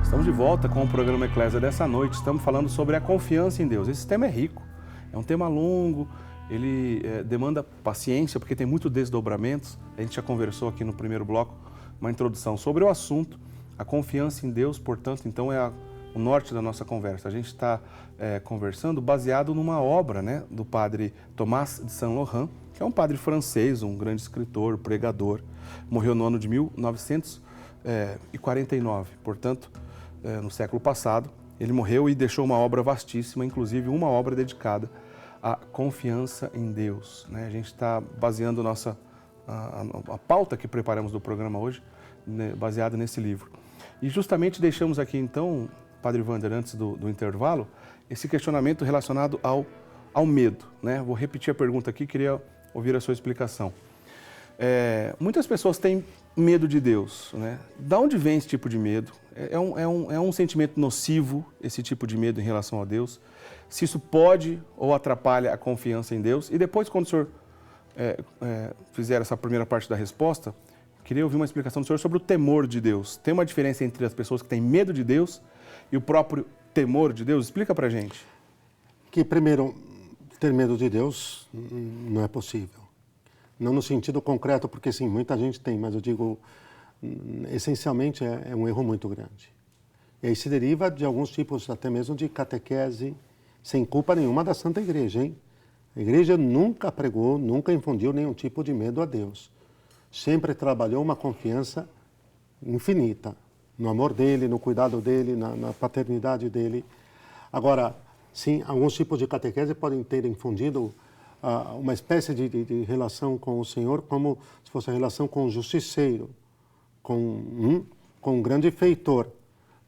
Estamos de volta com o programa Eclésia dessa noite. Estamos falando sobre a confiança em Deus. Esse tema é rico, é um tema longo, ele demanda paciência, porque tem muitos desdobramentos. A gente já conversou aqui no primeiro bloco uma introdução sobre o assunto. A confiança em Deus, portanto, então é o norte da nossa conversa. A gente está conversando baseado numa obra, do padre Thomas de Saint-Laurent, que é um padre francês, um grande escritor, pregador. Morreu no ano de 1949, portanto, no século passado. Ele morreu e deixou uma obra vastíssima, inclusive uma obra dedicada à confiança em Deus. A gente está baseando a pauta que preparamos do programa hoje, baseada nesse livro. E justamente deixamos aqui então, Padre Wander, antes do intervalo, esse questionamento relacionado ao medo. Vou repetir a pergunta aqui, queria ouvir a sua explicação. Muitas pessoas têm medo de Deus. Da onde vem esse tipo de medo? É um sentimento nocivo, esse tipo de medo em relação a Deus? Se isso pode ou atrapalha a confiança em Deus? E depois, quando o senhor fizer essa primeira parte da resposta, queria ouvir uma explicação do senhor sobre o temor de Deus. Tem uma diferença entre as pessoas que têm medo de Deus e o próprio temor de Deus? Explica pra gente. Que, primeiro, ter medo de Deus não é possível. Não no sentido concreto, porque sim, muita gente tem, mas eu digo, essencialmente é um erro muito grande. E aí se deriva de alguns tipos, até mesmo de catequese, sem culpa nenhuma da Santa Igreja, hein? A Igreja nunca pregou, nunca infundiu nenhum tipo de medo a Deus. Sempre trabalhou uma confiança infinita no amor dele, no cuidado dele, na paternidade dele. Agora, sim, alguns tipos de catequese podem ter infundido uma espécie de relação com o Senhor como se fosse a relação com o justiceiro, com um grande feitor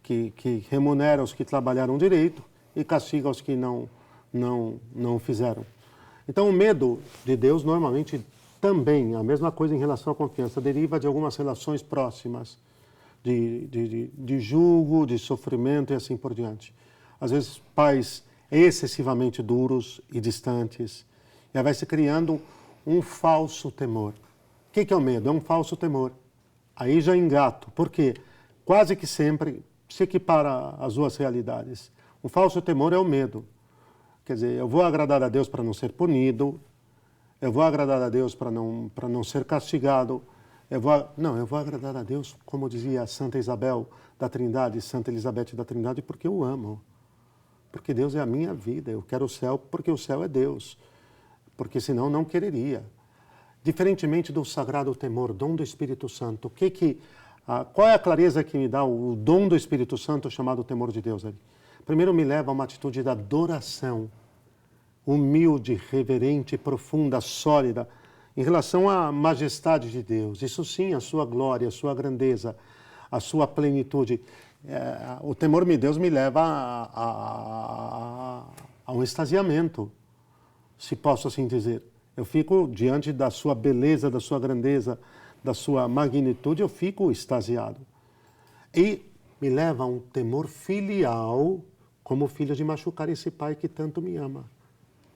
que remunera os que trabalharam direito e castiga os que não fizeram. Então, o medo de Deus normalmente também, a mesma coisa em relação à confiança, deriva de algumas relações próximas, de julgo, de sofrimento e assim por diante. Às vezes, pais excessivamente duros e distantes, e aí vai se criando um falso temor. O que é o medo? É um falso temor. Aí já engato, porque quase que sempre se equipara as duas realidades. O falso temor é o medo. Quer dizer, eu vou agradar a Deus para não ser punido, eu vou agradar a Deus para não ser castigado, eu vou agradar a Deus, como dizia Santa Isabel da Trindade, Santa Elizabeth da Trindade, porque eu amo. Porque Deus é a minha vida, eu quero o céu porque o céu é Deus. Porque senão não quereria. Diferentemente do sagrado temor, dom do Espírito Santo, qual é a clareza que me dá o dom do Espírito Santo chamado temor de Deus? Primeiro me leva a uma atitude de adoração, humilde, reverente, profunda, sólida, em relação à majestade de Deus. Isso sim, a sua glória, a sua grandeza, a sua plenitude. O temor de Deus me leva a um extasiamento, se posso assim dizer. Eu fico diante da sua beleza, da sua grandeza, da sua magnitude, eu fico extasiado. E me leva a um temor filial, como filho de machucar esse pai que tanto me ama.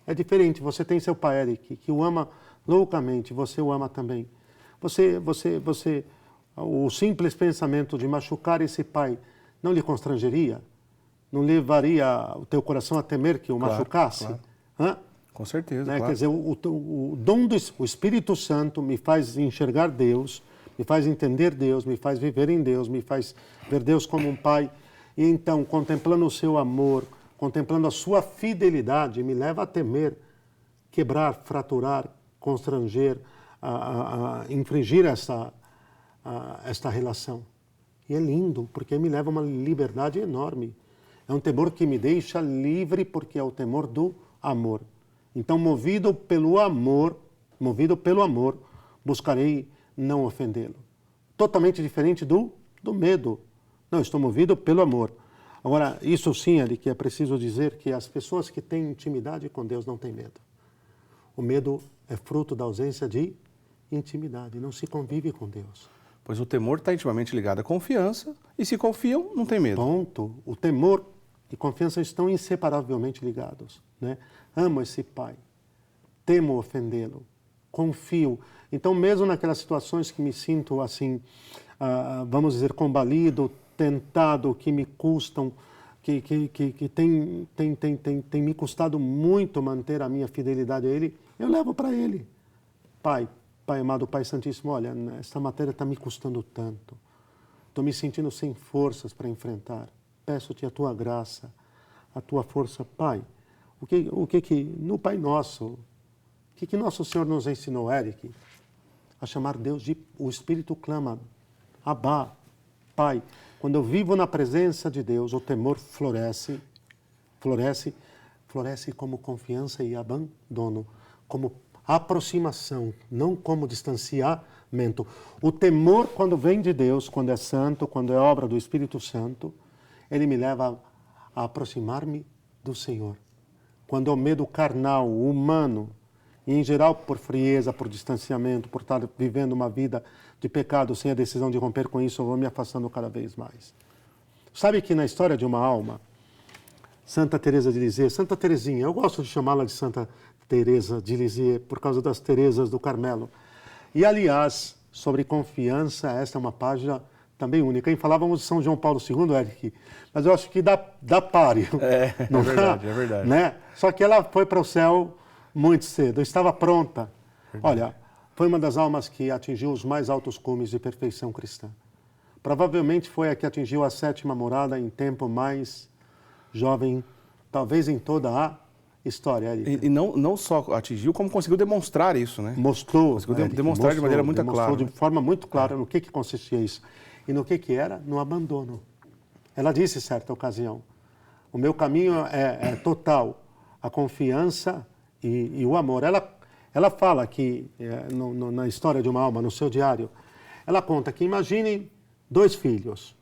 É diferente, você tem seu pai, Eric, que o ama loucamente, você o ama também. O simples pensamento de machucar esse pai não lhe constrangeria? Não levaria o teu coração a temer que o machucasse? Claro. Hã? Com certeza, claro. Quer dizer, o dom do Espírito Santo me faz enxergar Deus, me faz entender Deus, me faz viver em Deus, me faz ver Deus como um pai. E então, contemplando o seu amor, contemplando a sua fidelidade, me leva a temer, quebrar, fraturar, constranger, a infringir esta relação. E é lindo, porque me leva a uma liberdade enorme. É um temor que me deixa livre, porque é o temor do amor. Então, movido pelo amor, buscarei não ofendê-lo. Totalmente diferente do medo. Não, estou movido pelo amor. Agora, isso sim, Eric, é preciso dizer que as pessoas que têm intimidade com Deus não têm medo. O medo é fruto da ausência de intimidade, não se convive com Deus. Pois o temor está intimamente ligado à confiança, e se confiam, não tem medo. Ponto. O temor e confiança estão inseparavelmente ligados. Amo esse pai, temo ofendê-lo, confio. Então, mesmo naquelas situações que me sinto assim, vamos dizer, combalido, tentado, que me custam, que tem me custado muito manter a minha fidelidade a Ele, eu levo para Ele. Pai amado, Pai Santíssimo, olha, essa matéria está me custando tanto. Estou me sentindo sem forças para enfrentar. Peço-te a tua graça, a tua força. Pai, o que no Pai Nosso, o que Nosso Senhor nos ensinou, Eric? A chamar Deus de... O Espírito clama, Abá, Pai. Quando eu vivo na presença de Deus, o temor floresce como confiança e abandono, como aproximação, não como distanciamento. O temor, quando vem de Deus, quando é santo, quando é obra do Espírito Santo, ele me leva a aproximar-me do Senhor. Quando é o medo carnal, humano, e em geral por frieza, por distanciamento, por estar vivendo uma vida de pecado sem a decisão de romper com isso, eu vou me afastando cada vez mais. Sabe que na história de uma alma, Santa Teresa de Lisieux, Santa Teresinha, eu gosto de chamá-la de Santa Teresa de Lisieux por causa das Teresas do Carmelo. E aliás, sobre confiança, esta é uma página também única. E falávamos de São João Paulo II, Eric, mas eu acho que dá páreo. É verdade, é verdade. Né? Só que ela foi para o céu muito cedo, estava pronta. Verdade. Olha, foi uma das almas que atingiu os mais altos cumes de perfeição cristã. Provavelmente foi a que atingiu a 7ª morada em tempo mais jovem, talvez em toda a história, Érica. E não só atingiu, como conseguiu demonstrar isso, né? Conseguiu demonstrar de maneira muito clara. Mostrou de forma muito clara no que consistia isso. E no que era? No abandono. Ela disse, certa ocasião, o meu caminho é total, a confiança e o amor. Ela fala que, na história de uma alma, no seu diário, ela conta que imaginem 2 filhos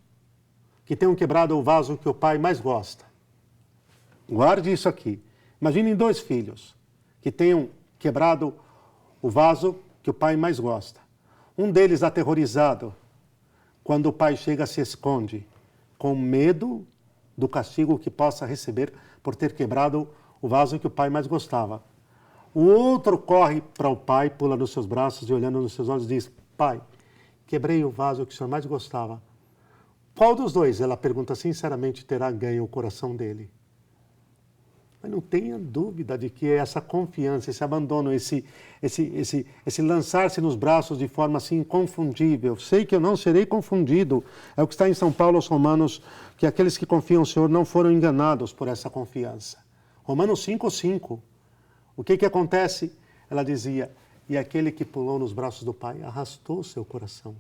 que tenham quebrado o vaso que o pai mais gosta. Guarde isso aqui. Imaginem 2 filhos que tenham quebrado o vaso que o pai mais gosta. Um deles aterrorizado, quando o pai chega, se esconde, com medo do castigo que possa receber por ter quebrado o vaso que o pai mais gostava. O outro corre para o pai, pula nos seus braços e olhando nos seus olhos diz, pai, quebrei o vaso que o senhor mais gostava. Qual dos 2, ela pergunta sinceramente, terá ganho o coração dele? Mas não tenha dúvida de que essa confiança, esse abandono, esse lançar-se nos braços de forma assim inconfundível. Sei que eu não serei confundido. É o que está em São Paulo aos Romanos, que aqueles que confiam no Senhor não foram enganados por essa confiança. Romanos 5:5. O que acontece? Ela dizia, e aquele que pulou nos braços do Pai arrastou seu coração.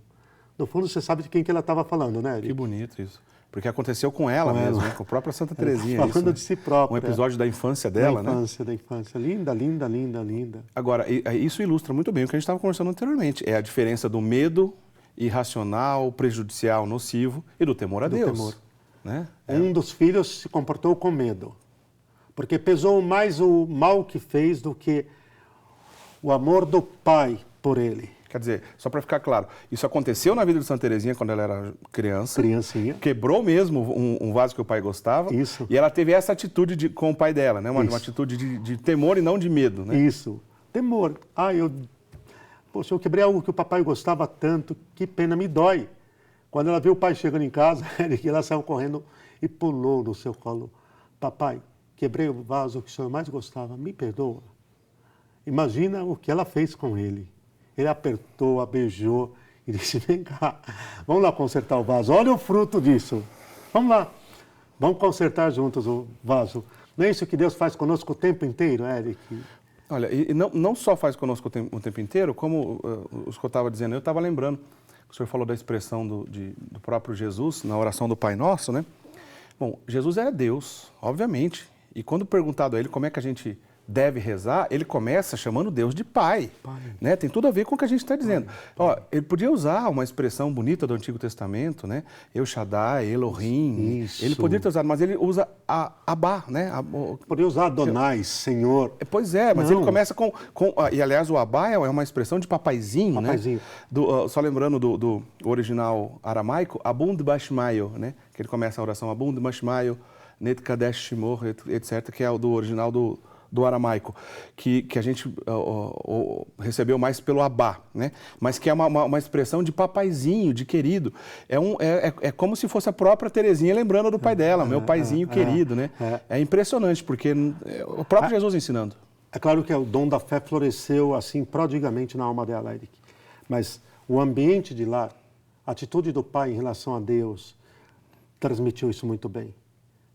No fundo, você sabe de quem que ela estava falando, né, Eric? Que bonito isso. Porque aconteceu com ela mesmo, né? Com a própria Santa Teresinha. Falando isso, de si própria. Um episódio da infância dela, né? Da infância. Linda, linda, linda, linda. Agora, isso ilustra muito bem o que a gente estava conversando anteriormente. É a diferença do medo irracional, prejudicial, nocivo e do temor a Deus. Temor. Né? Um dos filhos se comportou com medo. Porque pesou mais o mal que fez do que o amor do pai por ele. Quer dizer, só para ficar claro, isso aconteceu na vida de Santa Teresinha quando ela era criança. Criancinha. Quebrou mesmo um vaso que o pai gostava. Isso. E ela teve essa atitude com o pai dela, né? Uma atitude de temor e não de medo, né? Isso. Temor. Poxa, eu quebrei algo que o papai gostava tanto, que pena, me dói. Quando ela viu o pai chegando em casa, ela saiu correndo e pulou no seu colo. Papai, quebrei o vaso que o senhor mais gostava, me perdoa. Imagina o que ela fez com ele. Ele apertou, a beijou e disse, vem cá, vamos lá consertar o vaso. Olha o fruto disso. Vamos lá. Vamos consertar juntos o vaso. Não é isso que Deus faz conosco o tempo inteiro, Eric? Olha, e não só faz conosco o tempo inteiro, como o senhor estava dizendo, eu estava lembrando, o senhor falou da expressão do próprio Jesus na oração do Pai Nosso, né? Bom, Jesus é Deus, obviamente, e quando perguntado a ele como é que a gente deve rezar, ele começa chamando Deus de Pai. Né? Tem tudo a ver com o que a gente está dizendo. Ó, ele podia usar uma expressão bonita do Antigo Testamento, né? El Shaddai, Elohim. Isso. Ele poderia ter usado, mas ele usa Abá, né? Poderia usar Adonai, Senhor. Pois é, mas ele começa com e aliás o Abá é uma expressão de papaizinho, né? Só lembrando do original aramaico, Abund Bashmayo, né? Que ele começa a oração Abund Bashmayo, Net Kadesh Shimor, etc., que é o do original do do aramaico, que a gente recebeu mais pelo abá, né? Mas que é uma expressão de papaizinho, de querido. É como se fosse a própria Terezinha lembrando do pai dela, meu paizinho querido, né? É impressionante, porque o próprio Jesus ensinando. É claro que o dom da fé floresceu assim prodigamente na alma dela, Eric. Mas o ambiente de lá, a atitude do pai em relação a Deus, transmitiu isso muito bem,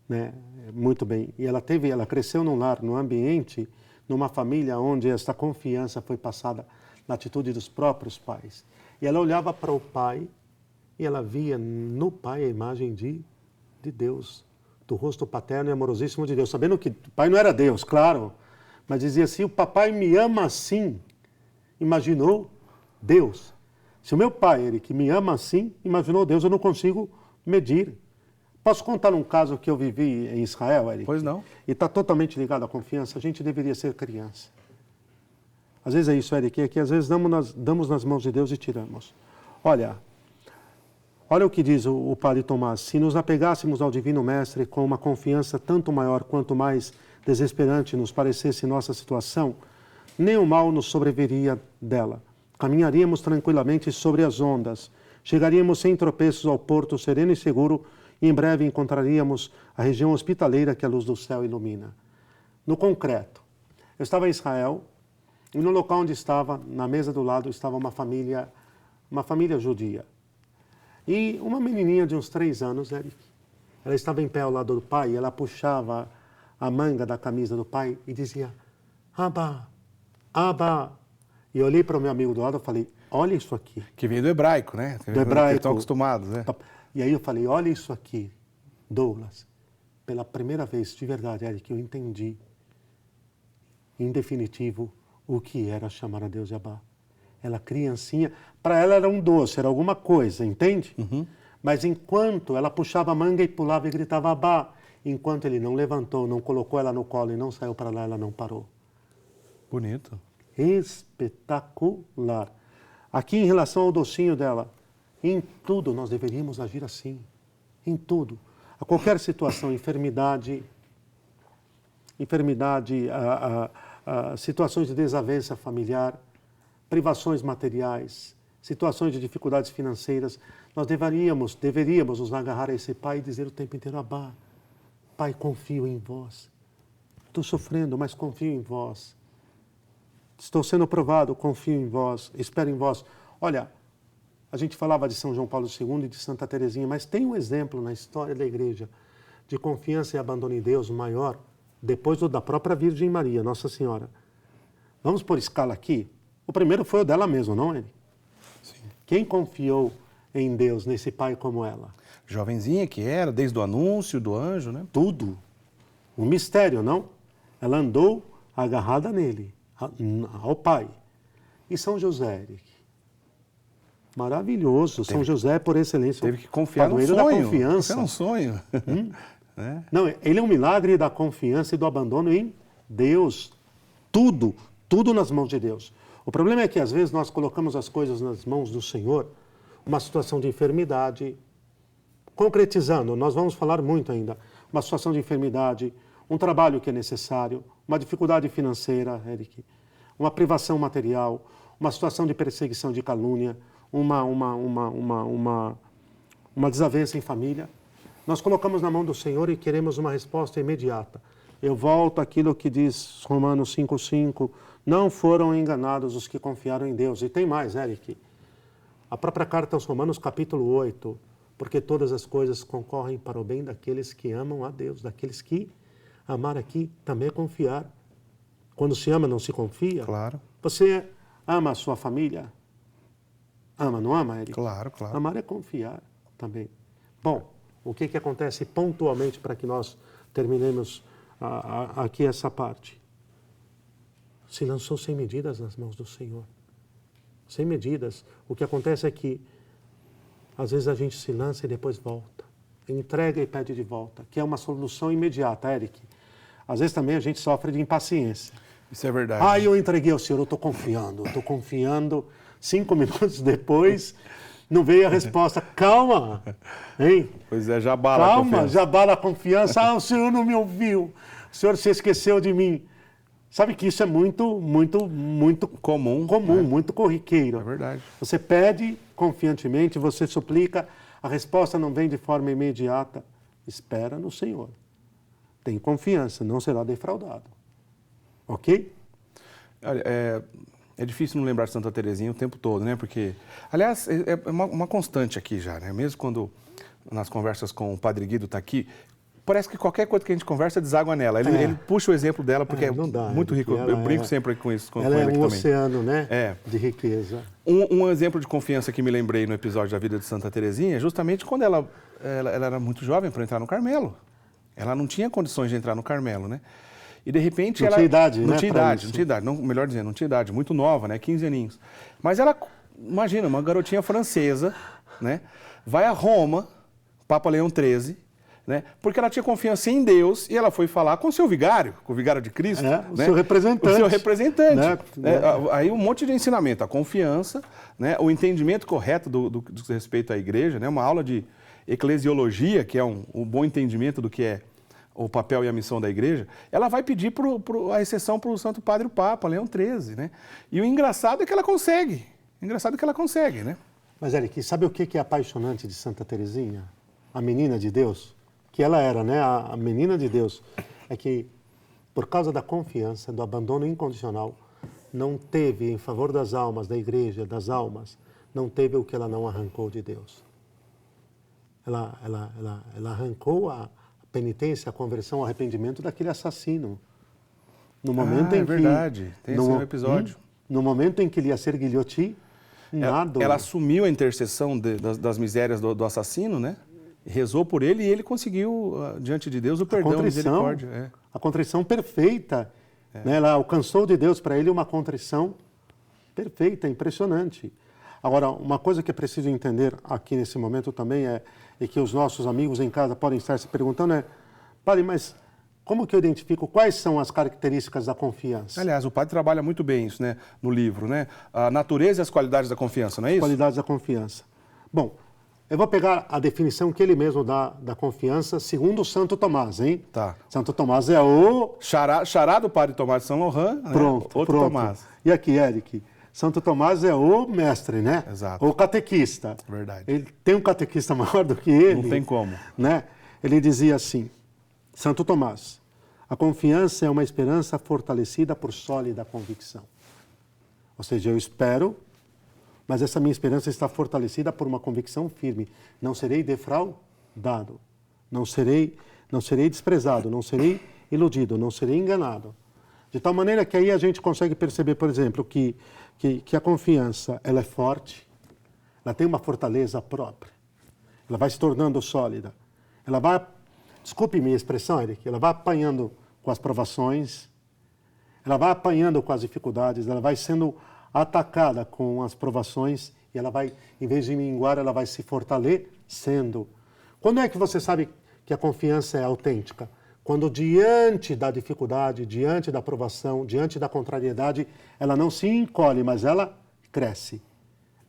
né? Muito bem. E ela cresceu num lar, num ambiente, numa família onde essa confiança foi passada na atitude dos próprios pais. E ela olhava para o pai e ela via no pai a imagem de Deus, do rosto paterno e amorosíssimo de Deus, sabendo que o pai não era Deus, claro, mas dizia assim: o papai me ama assim. Imaginou Deus. Se o meu pai, Eric, me ama assim, imaginou Deus, eu não consigo medir. Posso contar um caso que eu vivi em Israel, Eric? Pois não. E está totalmente ligado à confiança. A gente deveria ser criança. Às vezes é isso, Eric, é que às vezes damos nas mãos de Deus e tiramos. Olha o que diz o padre Tomás: se nos apegássemos ao Divino Mestre com uma confiança tanto maior quanto mais desesperante nos parecesse nossa situação, nem o mal nos sobreviria dela. Caminharíamos tranquilamente sobre as ondas, chegaríamos sem tropeços ao porto sereno e seguro, e em breve encontraríamos a região hospitaleira que a luz do céu ilumina. No concreto, eu estava em Israel, e no local onde estava, na mesa do lado, estava uma família judia. E uma menininha de uns 3 anos, Eric, ela estava em pé ao lado do pai, e ela puxava a manga da camisa do pai e dizia: Abba, Abba. E eu olhei para o meu amigo do lado e falei: olha isso aqui. Que vem do hebraico, né? Do hebraico. Que estão acostumados, né? E aí eu falei: olha isso aqui, Douglas. Pela primeira vez, de verdade, Eric, eu entendi, em definitivo, o que era chamar a Deus de Abba. Ela, criancinha, para ela era um doce, era alguma coisa, entende? Uhum. Mas enquanto ela puxava a manga e pulava e gritava Abba, enquanto ele não levantou, não colocou ela no colo e não saiu para lá, ela não parou. Bonito. Espetacular. Aqui, em relação ao docinho dela, em tudo nós deveríamos agir assim. Em tudo. A qualquer situação, enfermidade, situações de desavença familiar, privações materiais, situações de dificuldades financeiras, nós deveríamos nos agarrar a esse pai e dizer o tempo inteiro: Abba, Pai, confio em vós. Estou sofrendo, mas confio em vós. Estou sendo provado, confio em vós, espero em vós. Olha, a gente falava de São João Paulo II e de Santa Teresinha, mas tem um exemplo na história da Igreja de confiança e abandono em Deus maior, depois do da própria Virgem Maria, Nossa Senhora. Vamos por escala aqui? O primeiro foi o dela mesma, não é? Sim. Quem confiou em Deus, nesse pai como ela? Jovenzinha que era, desde o anúncio do anjo, né? Tudo. Um mistério, não? Ela andou agarrada nele, ao pai. E São José, Eric? Maravilhoso. São José, por excelência. Teve que confiar no sonho. Da confiança. Confiar no sonho. É. Não, ele é um milagre da confiança e do abandono em Deus. Tudo nas mãos de Deus. O problema é que às vezes nós colocamos as coisas nas mãos do Senhor, uma situação de enfermidade, concretizando, nós vamos falar muito ainda, uma situação de enfermidade, um trabalho que é necessário, uma dificuldade financeira, Eric, uma privação material, uma situação de perseguição, de calúnia, uma desavença em família. Nós colocamos na mão do Senhor e queremos uma resposta imediata. Eu volto àquilo que diz Romanos 5,5, não foram enganados os que confiaram em Deus. E tem mais, Eric, a própria carta aos Romanos, capítulo 8, porque todas as coisas concorrem para o bem daqueles que amam a Deus, daqueles que amar aqui também é confiar. Quando se ama, não se confia. Claro. Você ama a sua família? Ama, não ama, Eric? Claro, claro. Amar é confiar também. Bom, o que acontece pontualmente para que nós terminemos aqui essa parte? Se lançou sem medidas nas mãos do Senhor. Sem medidas. O que acontece é que às vezes a gente se lança e depois volta. Entrega e pede de volta, que é uma solução imediata, Eric. Às vezes também a gente sofre de impaciência. Isso é verdade. Eu entreguei ao Senhor, eu estou confiando. 5 minutos depois, não veio a resposta. Calma, hein? Pois é, já abala a confiança. Já abala a confiança. O Senhor não me ouviu. O Senhor se esqueceu de mim. Sabe que isso é muito Comum. muito corriqueiro. É verdade. Você pede confiantemente, você suplica, a resposta não vem de forma imediata. Espera no Senhor. Tem confiança, não será defraudado. Ok? Olha, é difícil não lembrar de Santa Teresinha o tempo todo, né? Porque, aliás, é uma constante aqui já, né? Mesmo quando nas conversas com o Padre Guido está aqui, parece que qualquer coisa que a gente conversa deságua nela. Ele puxa o exemplo dela porque não dá, muito rico. Eu brinco sempre com isso com ela ele é um também. oceano, né? De riqueza. Um exemplo de confiança que me lembrei no episódio da vida de Santa Teresinha é justamente quando ela era muito jovem para entrar no Carmelo. Ela não tinha condições de entrar no Carmelo, né? E de repente não ela... tinha idade, não né? Tinha idade, não, melhor dizendo, não tinha idade, muito nova, né? 15 aninhos. Mas ela, imagina, uma garotinha francesa, né? Vai a Roma, Papa Leão XIII, né? Porque ela tinha confiança em Deus e ela foi falar com o seu vigário, com o vigário de Cristo. O seu representante. O seu representante. Né? Aí um monte de ensinamento, a confiança, né? O entendimento correto do que diz respeito à igreja, né? Uma aula de eclesiologia, que é um bom entendimento do que é o papel e a missão da igreja, ela vai pedir a exceção para o Santo Padre o Papa, Leão XIII, né? E o engraçado é que ela consegue. Né? Mas, Eric, sabe o que é apaixonante de Santa Teresinha? A menina de Deus? Que ela era, né? A menina de Deus. É que, por causa da confiança, do abandono incondicional, não teve, em favor das almas, da igreja, das almas, não teve o que ela não arrancou de Deus. Ela arrancou a penitência, a conversão, o arrependimento daquele assassino. No momento em que, verdade, tem esse episódio. No momento em que ele ia ser guilhotinado... Ela assumiu a intercessão das misérias do assassino, né? Rezou por ele e ele conseguiu, diante de Deus, o perdão, a misericórdia. A contrição perfeita. Né? Ela alcançou de Deus para ele uma contrição perfeita, impressionante. Agora, uma coisa que é preciso entender aqui nesse momento também e que os nossos amigos em casa podem estar se perguntando é, Padre, mas como que eu identifico quais são as características da confiança? Aliás, o padre trabalha muito bem isso, né, no livro, né? A natureza e as qualidades da confiança, não é isso? Qualidades da confiança. Bom, eu vou pegar a definição que ele mesmo dá da confiança segundo Santo Tomás, hein? Tá. Santo Tomás é o... Xará do Padre Tomás de São Laurent, Pronto, outro pronto. Tomás. E aqui, Eric? Santo Tomás é o mestre, né? Exato. O catequista. Verdade. Ele tem um catequista maior do que ele. Não tem como. Né? Ele dizia assim, Santo Tomás, a confiança é uma esperança fortalecida por sólida convicção. Ou seja, eu espero, mas essa minha esperança está fortalecida por uma convicção firme. Não serei defraudado, não serei desprezado, não serei iludido, não serei enganado. De tal maneira que aí a gente consegue perceber, por exemplo, que a confiança ela é forte, ela tem uma fortaleza própria, ela vai se tornando sólida, ela vai, desculpe minha expressão, Eric, ela vai apanhando com as provações, ela vai apanhando com as dificuldades, ela vai sendo atacada com as provações e ela vai, em vez de minguar, ela vai se fortalecendo. Quando é que você sabe que a confiança é autêntica? Quando diante da dificuldade, diante da provação, diante da contrariedade, ela não se encolhe, mas ela cresce.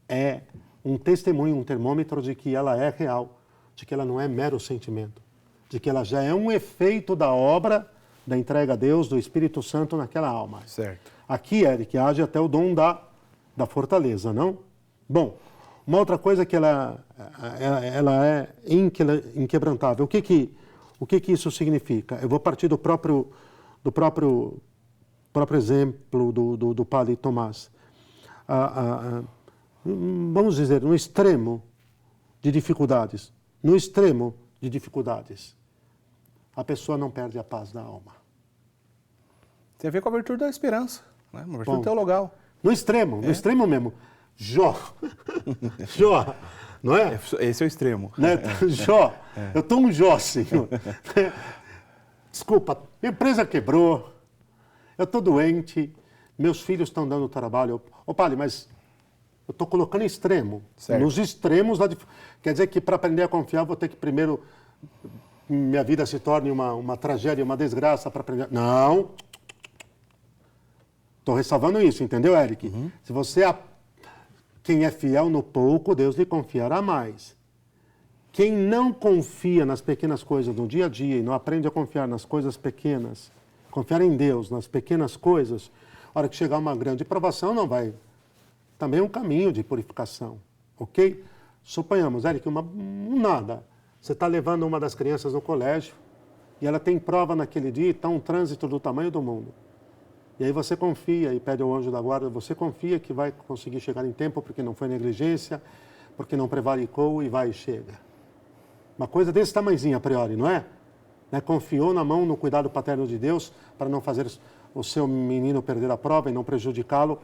É um testemunho, um termômetro de que ela é real, de que ela não é mero sentimento, de que ela já é um efeito da obra da entrega a Deus, do Espírito Santo naquela alma. Certo. Aqui, Eric, age até o dom da fortaleza, não? Bom, uma outra coisa que ela é inquebrantável. O que isso significa? Eu vou partir do próprio exemplo do Padre Tomás. Vamos dizer, no extremo de dificuldades, a pessoa não perde a paz da alma. Tem a ver com a virtude da esperança, né? Uma virtude teologal. No extremo mesmo. Jó, não é? Esse é o extremo. Né? Jó, eu estou um Jó, Senhor. Desculpa, minha empresa quebrou, eu estou doente, meus filhos estão dando trabalho. Ô, Padre, mas eu estou colocando extremo. Certo. Nos extremos, quer dizer que para aprender a confiar, vou ter que primeiro, minha vida se torne uma tragédia, uma desgraça para aprender. Não. Estou ressalvando isso, entendeu, Eric? Uhum. Se você... Quem é fiel no pouco, Deus lhe confiará mais. Quem não confia nas pequenas coisas no dia a dia e não aprende a confiar nas coisas pequenas, confiar em Deus nas pequenas coisas, a hora que chegar uma grande provação, não vai. Também é um caminho de purificação, ok? Suponhamos, Eric, nada. Você está levando uma das crianças no colégio e ela tem prova naquele dia e está um trânsito do tamanho do mundo. E aí você confia e pede ao anjo da guarda, você confia que vai conseguir chegar em tempo porque não foi negligência, porque não prevaricou e vai e chega. Uma coisa desse tamanhozinho a priori, não é? Confiou na mão, no cuidado paterno de Deus para não fazer o seu menino perder a prova e não prejudicá-lo.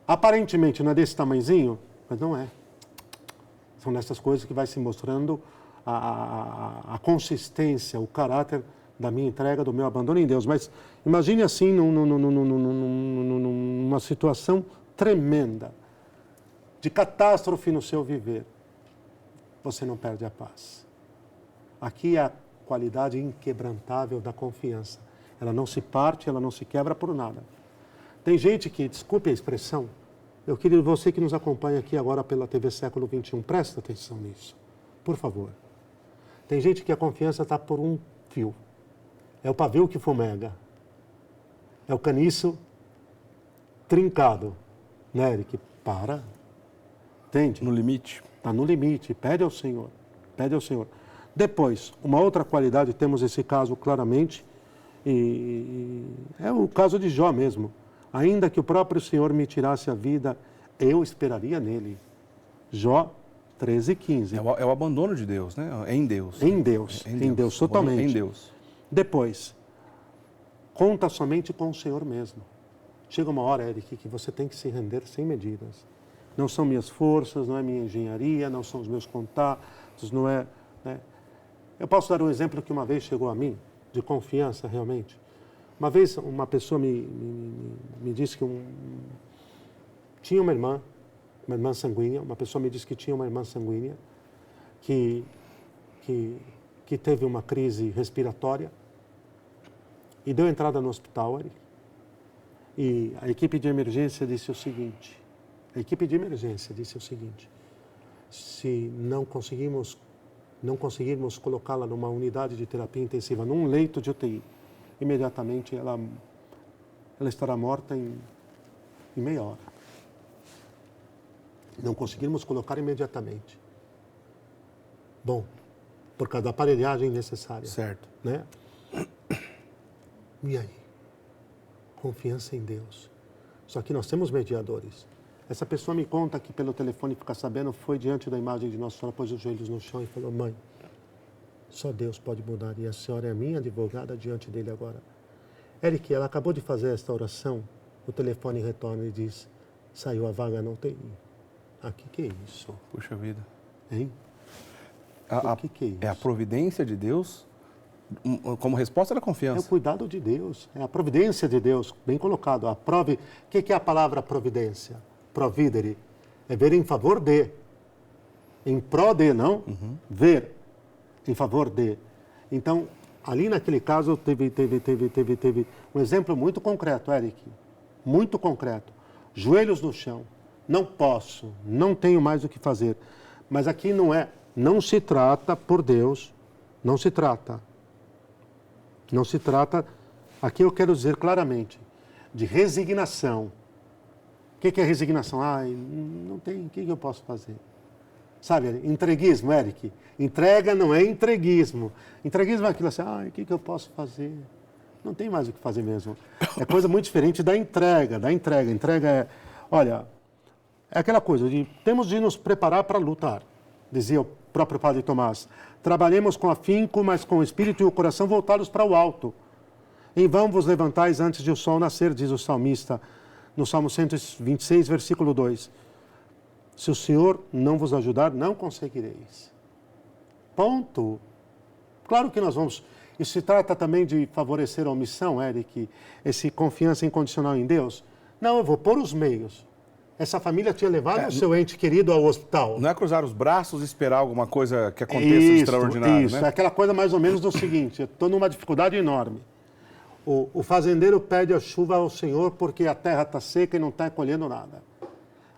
Aparentemente não é desse tamanhozinho, mas não é. São nessas coisas que vai se mostrando a consistência, o caráter da minha entrega, do meu abandono em Deus. Mas imagine assim, numa situação tremenda, de catástrofe no seu viver. Você não perde a paz. Aqui é a qualidade inquebrantável da confiança. Ela não se parte, ela não se quebra por nada. Tem gente que, desculpe a expressão, eu queria você que nos acompanha aqui agora pela TV Século XXI, presta atenção nisso, por favor. Tem gente que a confiança está por um fio. É o pavio que fumega. É o caniço trincado. Né, Eric? Para. Entende? No limite. Está no limite. Pede ao Senhor. Pede ao Senhor. Depois, uma outra qualidade, temos esse caso claramente, e é o caso de Jó mesmo. Ainda que o próprio Senhor me tirasse a vida, eu esperaria nele. Jó 13:15. É o abandono de Deus, né? Em Deus. Em Deus. Em Deus, totalmente. Em Deus. Depois, conta somente com o Senhor mesmo. Chega uma hora, Eric, que você tem que se render sem medidas. Não são minhas forças, não é minha engenharia, não são os meus contatos, não é... Né? Eu posso dar um exemplo que uma vez chegou a mim, de confiança realmente. Uma vez uma pessoa me disse que tinha uma irmã sanguínea, uma pessoa me disse que tinha uma irmã sanguínea, que teve uma crise respiratória e deu entrada no hospital, Eric. E a equipe de emergência disse o seguinte, se não conseguirmos colocá-la numa unidade de terapia intensiva, num leito de UTI, imediatamente ela estará morta em meia hora. Não conseguirmos colocar imediatamente. Bom, por causa da aparelhagem necessária. Certo. Né? E aí? Confiança em Deus. Só que nós temos mediadores. Essa pessoa me conta que pelo telefone fica sabendo, foi diante da imagem de Nossa Senhora, pôs os joelhos no chão e falou, mãe, só Deus pode mudar e a senhora é a minha advogada diante dele agora. Eric, ela acabou de fazer esta oração, o telefone retorna e diz, saiu a vaga na UTI. Que é isso? Puxa vida. Hein? Que é isso? É a providência de Deus como resposta da confiança. É o cuidado de Deus, é a providência de Deus, bem colocado. O que é a palavra providência? Providere. É ver em favor de. Em pró de, não? Uhum. Ver em favor de. Então, ali naquele caso, teve um exemplo muito concreto, Eric. Muito concreto. Joelhos no chão. Não posso, não tenho mais o que fazer. Mas aqui não se trata, por Deus, não se trata, aqui eu quero dizer claramente, de resignação. O que é resignação? Não tem, o que eu posso fazer? Sabe, entreguismo, Eric? Entrega não é entreguismo. Entreguismo é aquilo assim, o que eu posso fazer? Não tem mais o que fazer mesmo. É coisa muito diferente da entrega. Entrega é, olha, é aquela coisa de temos de nos preparar para lutar, dizia o próprio Padre Tomás. Trabalhemos com afinco, mas com o espírito e o coração voltados para o alto. Em vão vos levantais antes de o sol nascer, diz o salmista, no Salmo 126, versículo 2. Se o Senhor não vos ajudar, não conseguireis. Ponto. Claro que nós vamos... Isso se trata também de favorecer a omissão, Eric, esse confiança incondicional em Deus. Não, eu vou pôr os meios. Essa família tinha levado o seu ente querido ao hospital. Não é cruzar os braços e esperar alguma coisa que aconteça extraordinária, isso, né? É aquela coisa mais ou menos do seguinte, eu estou numa dificuldade enorme. O fazendeiro pede a chuva ao Senhor porque a terra está seca e não está colhendo nada.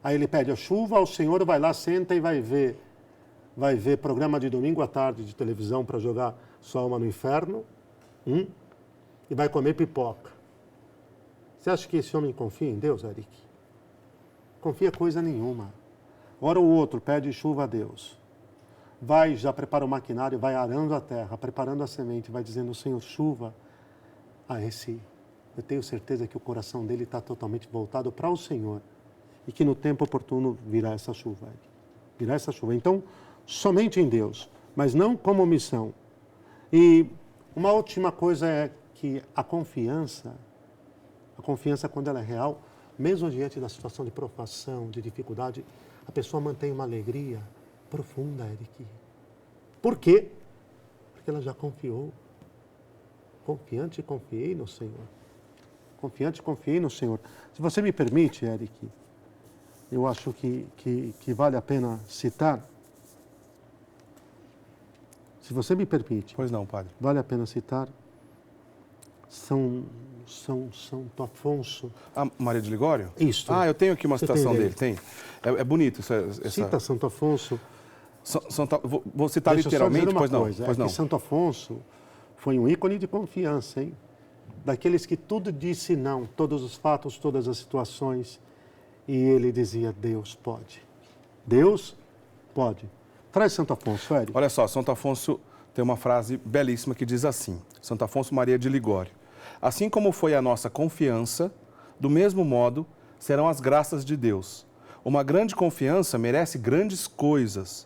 Aí ele pede a chuva, o Senhor vai lá, senta e vai ver programa de domingo à tarde de televisão para jogar sua alma no inferno. e vai comer pipoca. Você acha que esse homem confia em Deus, Eric? Confia coisa nenhuma. Ora o outro pede chuva a Deus. Vai, já prepara o maquinário, vai arando a terra, preparando a semente, vai dizendo, Senhor, chuva a esse. Eu tenho certeza que o coração dele está totalmente voltado para o Senhor e que no tempo oportuno virá essa chuva. Virá essa chuva. Então, somente em Deus, mas não como missão. E uma última coisa é que a confiança quando ela é real, mesmo diante da situação de provação, de dificuldade, a pessoa mantém uma alegria profunda, Eric. Por quê? Porque ela já confiou. Confiante, confiei no Senhor. Confiante, confiei no Senhor. Se você me permite, Eric, eu acho que vale a pena citar. Se você me permite. Pois não, padre. Vale a pena citar São Afonso. Ah, Maria de Ligório? Isso. Ah, eu tenho aqui uma Você citação tem dele. Tem. É bonito essa... Cita Santo Afonso. Vou citar Deixa eu literalmente, só dizer pois uma não. coisa, Pois não. que Santo Afonso foi um ícone de confiança, hein? Daqueles que tudo disse não, todos os fatos, todas as situações. E ele dizia, Deus pode. Deus pode. Traz Santo Afonso, Eric. Olha só, Santo Afonso tem uma frase belíssima que diz assim, Santo Afonso Maria de Ligório. Assim como foi a nossa confiança, do mesmo modo serão as graças de Deus. Uma grande confiança merece grandes coisas.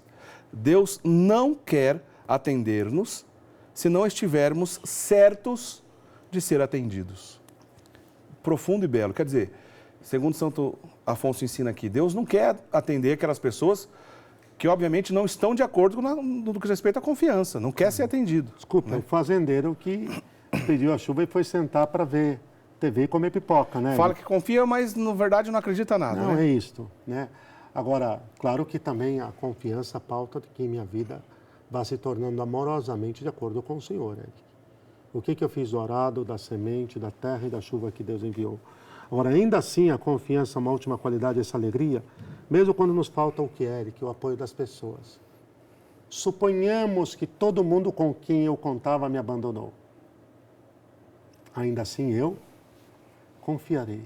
Deus não quer atender-nos se não estivermos certos de ser atendidos. Profundo e belo. Quer dizer, segundo Santo Afonso ensina aqui, Deus não quer atender aquelas pessoas que, obviamente, não estão de acordo no que respeita à confiança, não quer ser atendido. Desculpa, né? o fazendeiro que pediu a chuva e foi sentar para ver TV e comer pipoca, né? Fala que confia, mas, na verdade, não acredita nada, Não, né? é isto, né? Agora, claro que também a confiança pauta de que minha vida vai se tornando amorosamente de acordo com o Senhor, Eric. O que eu fiz do arado, da semente, da terra e da chuva que Deus enviou. Agora, ainda assim, a confiança é uma última qualidade, essa alegria, mesmo quando nos falta o que, Eric, o apoio das pessoas. Suponhamos que todo mundo com quem eu contava me abandonou. Ainda assim, eu confiarei.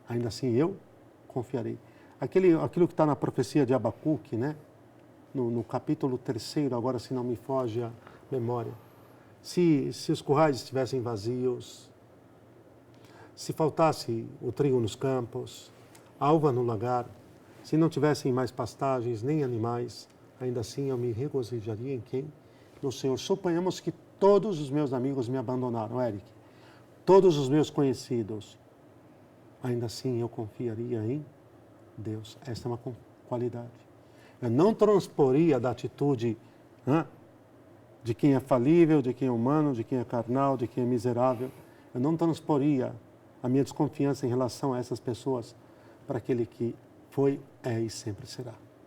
Ainda assim, eu confiarei. Aquilo que está na profecia de Abacuque, né? No capítulo 3, agora se não me foge a memória. Se os currais estivessem vazios, se faltasse o trigo nos campos, a uva no lagar, se não tivessem mais pastagens nem animais, ainda assim eu me regozijaria em quem? No Senhor. Suponhamos que todos os meus amigos me abandonaram, Eric. Todos os meus conhecidos. Ainda assim eu confiaria em Deus. Esta é uma qualidade. Eu não transporia da atitude de quem é falível, de quem é humano, de quem é carnal, de quem é miserável. Eu não transporia a minha desconfiança em relação a essas pessoas para aquele que foi, é e sempre será.